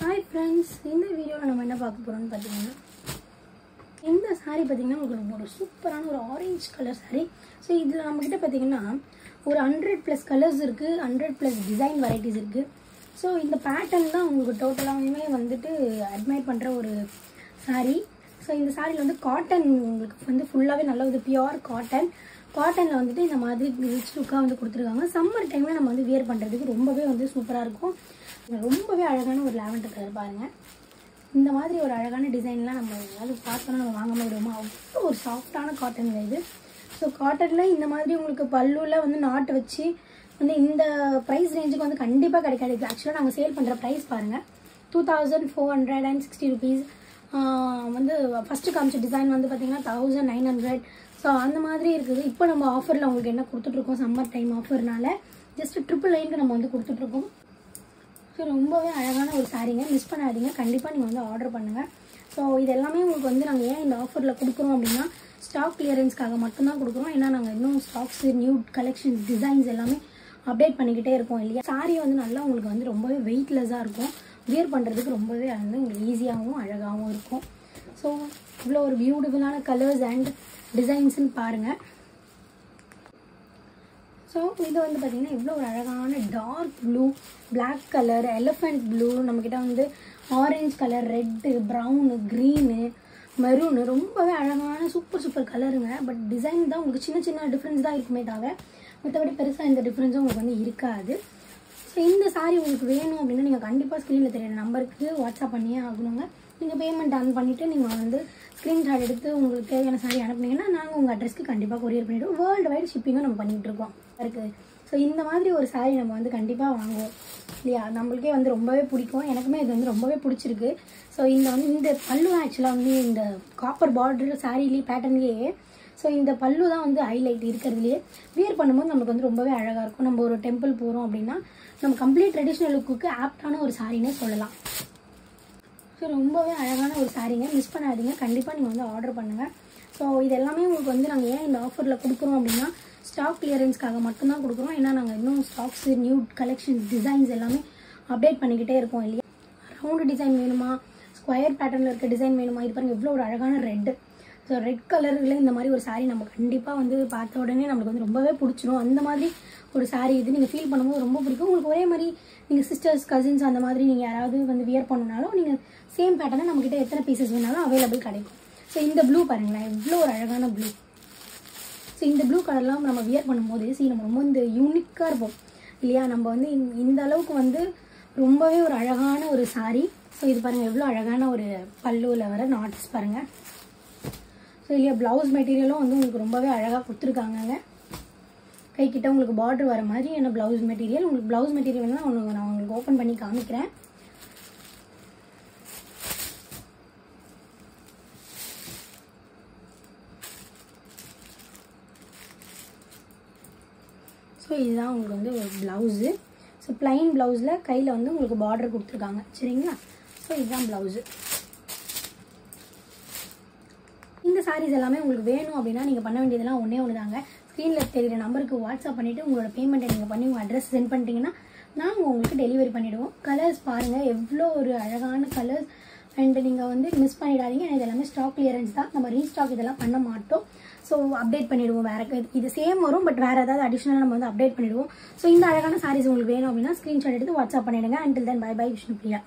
Hi friends, இந்த வீடியோல நம்ம என்ன பார்க்க போறோம்னு பாத்தீங்கன்னா இந்த saree பாத்தீங்கன்னா உங்களுக்கு ஒரு சூப்பரான ஒரு ஆரஞ்சு கலர் saree. சோ இதுல நம்ம கிட்ட பாத்தீங்கன்னா ஒரு 100+ கலர்ஸ் இருக்கு, 100+ டிசைன் வெரைட்டிஸ் இருக்கு. சோ இந்த பேட்டர்ன் தான் உங்களுக்கு டோட்டலாவே வந்துட்டு அட்மைர் பண்ற ஒரு saree. சோ இந்த சாரில வந்து காட்டன் உங்களுக்கு வந்து ஃபுல்லாவே நல்ல ஒரு பியூர் காட்டன்ல வந்துட்டு இந்த மாதிரி ரிச் லுக்கா வந்து கொடுத்திருக்காங்க. சம்மர் டைம்ல நம்ம வந்து வியர் பண்றதுக்கு ரொம்பவே வந்து சூப்பரா இருக்கும். ரொம்பவே அழகான ஒரு லாவெண்டர் கலர் பாருங்க. இந்த மாதிரி ஒரு அழகான டிசைன்லாம் நம்ம ஏதாவது பார்த்தோம்னா நம்ம வாங்காம விடுவோமா, அவ்வளோ ஒரு சாஃப்டான காட்டன்ல இது. ஸோ காட்டன்ல இந்த மாதிரி உங்களுக்கு பல்லுல வந்து நாட்டு வச்சு வந்து இந்த ப்ரைஸ் ரேஞ்சுக்கு வந்து கண்டிப்பாக கிடைக்காது. இது ஆக்சுவலாக நாங்கள் சேல் பண்ணுற ப்ரைஸ் பாருங்க 2460 rupees. வந்து ஃபர்ஸ்ட் காமிச்ச டிசைன் வந்து பார்த்தீங்கன்னா 1900. ஸோ அந்த மாதிரி இருக்குது. இப்போ நம்ம ஆஃபரில் உங்களுக்கு என்ன கொடுத்துட்ருக்கோம், சம்மர் டைம் ஆஃபர்னால ஜஸ்ட் 999 நம்ம வந்து கொடுத்துட்ருக்கோம். ஸோ ரொம்பவே அழகான ஒரு சாரீங்க, மிஸ் பண்ணாதீங்க, கண்டிப்பாக நீங்கள் வந்து ஆர்டர் பண்ணுங்கள். ஸோ இது எல்லாமே உங்களுக்கு வந்து நாங்கள் ஏன் இந்த ஆஃபரில் கொடுக்குறோம் அப்படின்னா ஸ்டாக் கிளியரன்ஸ்க்காக மட்டும்தான் கொடுக்குறோம். ஏன்னா நாங்கள் இன்னும் ஸ்டாக்ஸ், நியூ கலெக்ஷன்ஸ், டிசைன்ஸ் எல்லாமே அப்டேட் பண்ணிக்கிட்டே இருக்கோம் இல்லையா. சாரீ வந்து நல்லா உங்களுக்கு வந்து ரொம்பவே வெயிட்லெஸ்ஸாக இருக்கும், வியர் பண்ணுறதுக்கு ரொம்பவே வந்து உங்களுக்கு ஈஸியாகவும் அழகாகவும் இருக்கும். ஸோ இவ்வளோ ஒரு பியூட்டிஃபுல்லான கலர்ஸ் அண்ட் டிசைன்ஸ்ன்னு பாருங்கள். ஸோ இது வந்து பார்த்தீங்கன்னா இவ்வளோ ஒரு அழகான dark blue, black colour, elephant blue, நம்மக்கிட்ட வந்து orange colour, red, brown, green, maroon, ரொம்பவே அழகான சூப்பர் கலருங்க. பட் டிசைன் தான் உங்களுக்கு சின்ன சின்ன டிஃப்ரென்ஸ் தான் இருக்குமே தவிர மற்றபடி பெருசாக இந்த டிஃப்ரென்ஸும் உங்களுக்கு வந்து இருக்காது. ஸோ இந்த சாரீ உங்களுக்கு வேணும் அப்படின்னா நீங்கள் கண்டிப்பாக ஸ்க்ரீனில் தெரியுற நம்பருக்கு வாட்ஸ்அப் பண்ணியே ஆகணுங்க. நீங்கள் பேமெண்ட் ஆன் பண்ணிவிட்டு நீங்கள் வந்து ஸ்க்ரீன்ஷாட் எடுத்து உங்களுக்கு தேவையான சாரீ அனுப்புனீங்கன்னா நாங்கள் உங்கள் அட்ரஸ்க்கு கண்டிப்பாக கொரியர் பண்ணிவிடுவோம். வேர்ல்டு வைடு ஷிப்பிங்கும் நம்ம பண்ணிகிட்டு இருக்கோம் இருக்குது. ஸோ இந்த மாதிரி ஒரு சாரீ நம்ம வந்து கண்டிப்பாக வாங்குவோம் இல்லையா. நம்மளுக்கே வந்து ரொம்பவே பிடிக்கும், எனக்குமே இது வந்து ரொம்பவே பிடிச்சிருக்கு. ஸோ இந்த பல்லு ஆக்சுவலாக வந்து இந்த காப்பர் பார்டர் சாரீலேயே பேட்டர்ன்லேயே ஸோ இந்த பல்லு தான் வந்து ஹைலைட் இருக்கிறதுலையே. வியர் பண்ணும்போது நமக்கு வந்து ரொம்பவே அழகாக இருக்கும். நம்ம ஒரு டெம்பிள் போகிறோம் அப்படின்னா நம்ம கம்ப்ளீட் ட்ரெடிஷ்னல் லுக்குக்கு ஆப்டான ஒரு சாரீனே சொல்லலாம். ஸோ ரொம்பவே அழகான ஒரு சாரீங்க, மிஸ் பண்ணாதீங்க, கண்டிப்பாக நீங்கள் வந்து ஆர்டர் பண்ணுங்கள். ஸோ இது எல்லாமே உங்களுக்கு வந்து நாங்கள் ஏன் இந்த ஆஃபரில் கொடுக்குறோம் அப்படின்னா ஸ்டாக் கிளியரன்ஸ்க்காக மட்டும்தான் கொடுக்குறோம். ஏன்னா நாங்கள் இன்னும் ஸ்டாக்ஸ், நியூ கலெக்ஷன்ஸ், டிசைன்ஸ் எல்லாமே அப்டேட் பண்ணிக்கிட்டே இருக்கோம் இல்லையா. ரவுண்டு டிசைன் வேணுமா, ஸ்கொயர் பேட்டர்னில் இருக்க டிசைன் வேணுமா, இது பாருங்கள் எவ்வளோ ஒரு அழகான ரெட்டு. ஸோ ரெட் கலரில் இந்த மாதிரி ஒரு சாரீ நம்ம கண்டிப்பாக வந்து பார்த்த உடனே நம்மளுக்கு வந்து ரொம்பவே பிடிச்சிரும். அந்த மாதிரி ஒரு சாரீ இது நீங்கள் ஃபீல் பண்ணும்போது ரொம்ப பிடிக்கும். உங்களுக்கு ஒரே மாதிரி நீங்கள் சிஸ்டர்ஸ், கசின்ஸ் அந்த மாதிரி நீங்கள் யாராவது வந்து வியர் பண்ணணுனாலும் நீங்கள் சேம் பேட்டர்னை நம்மக்கிட்ட எத்தனை பீசஸ் வேணாலும் அவைலபிள் கிடைக்கும். ஸோ இந்த ப்ளூ பாருங்களேன், எவ்வளோ ஒரு அழகான ப்ளூ. ஸோ இந்த ப்ளூ கலர்லாம் நம்ம வியர் பண்ணும்போது நம்ம ரொம்ப இந்த யூனிக்காக இருப்போம் இல்லையா. நம்ம வந்து இந்த அளவுக்கு வந்து ரொம்பவே ஒரு அழகான ஒரு சாரீ. ஸோ இது பாருங்கள் எவ்வளோ அழகான ஒரு பல்லுவில் வர நாட்ஸ் பாருங்கள். ஸோ இல்லையா ப்ளவுஸ் மெட்டீரியலும் வந்து உங்களுக்கு ரொம்பவே அழகாக கொடுத்துருக்காங்கங்க. கைக்கிட்ட உங்களுக்கு பார்டர் வர மாதிரி என்ன ப்ளவுஸ் மெட்டீரியல். உங்களுக்கு ப்ளவுஸ் மெட்டீரியல் வேணால் நான் உங்களுக்கு ஓப்பன் பண்ணி காமிக்கிறேன். ஸோ இதுதான் உங்களுக்கு வந்து ஒரு ப்ளவுஸு. ஸோ ப்ளைன் ப்ளவுஸில் கையில் வந்து உங்களுக்கு பார்டர் கொடுத்துருக்காங்க சரிங்களா. ஸோ இதுதான் ப்ளவுஸு. இந்த சாரீஸ் எல்லாமே உங்களுக்கு வேணும் அப்படின்னா நீங்கள் பண்ண வேண்டியதெல்லாம் ஒன்று தாங்க. ஸ்க்ரீனில் தெரிகிற நம்பருக்கு வாட்ஸ்அப் பண்ணிவிட்டு உங்களோட பேமெண்ட்டை நீங்கள் பண்ணி உங்கள் அட்ரஸ் சென்ட் பண்ணிட்டீங்கன்னா நாங்கள் உங்களுக்கு டெலிவரி பண்ணிவிடுவோம். கலர்ஸ் பாருங்கள் எவ்வளோ ஒரு அழகான கலர்ஸ். அண்ட் நீங்கள் வந்து மிஸ் பண்ணிடாதீங்க. இது எல்லாமே ஸ்டாக் கிளியரன்ஸ் தான், நம்ம ரீஸ்டாக் இதெல்லாம் பண்ண மாட்டோம். ஸோ அப்டேட் பண்ணிவிடுவோம். வேறு இது சேம் வரும், பட் வேறு ஏதாவது அடிஷ்னலாக நம்ம வந்து அப்டேட் பண்ணிவிடுவோம். ஸோ இந்த அழகான சாரீஸ் உங்களுக்கு வேணும் அப்படின்னா ஸ்க்ரீன்ஷாட் எடுத்து வாட்ஸ்அப் பண்ணிவிடுங்க. Until then bye bye Vishnupriya.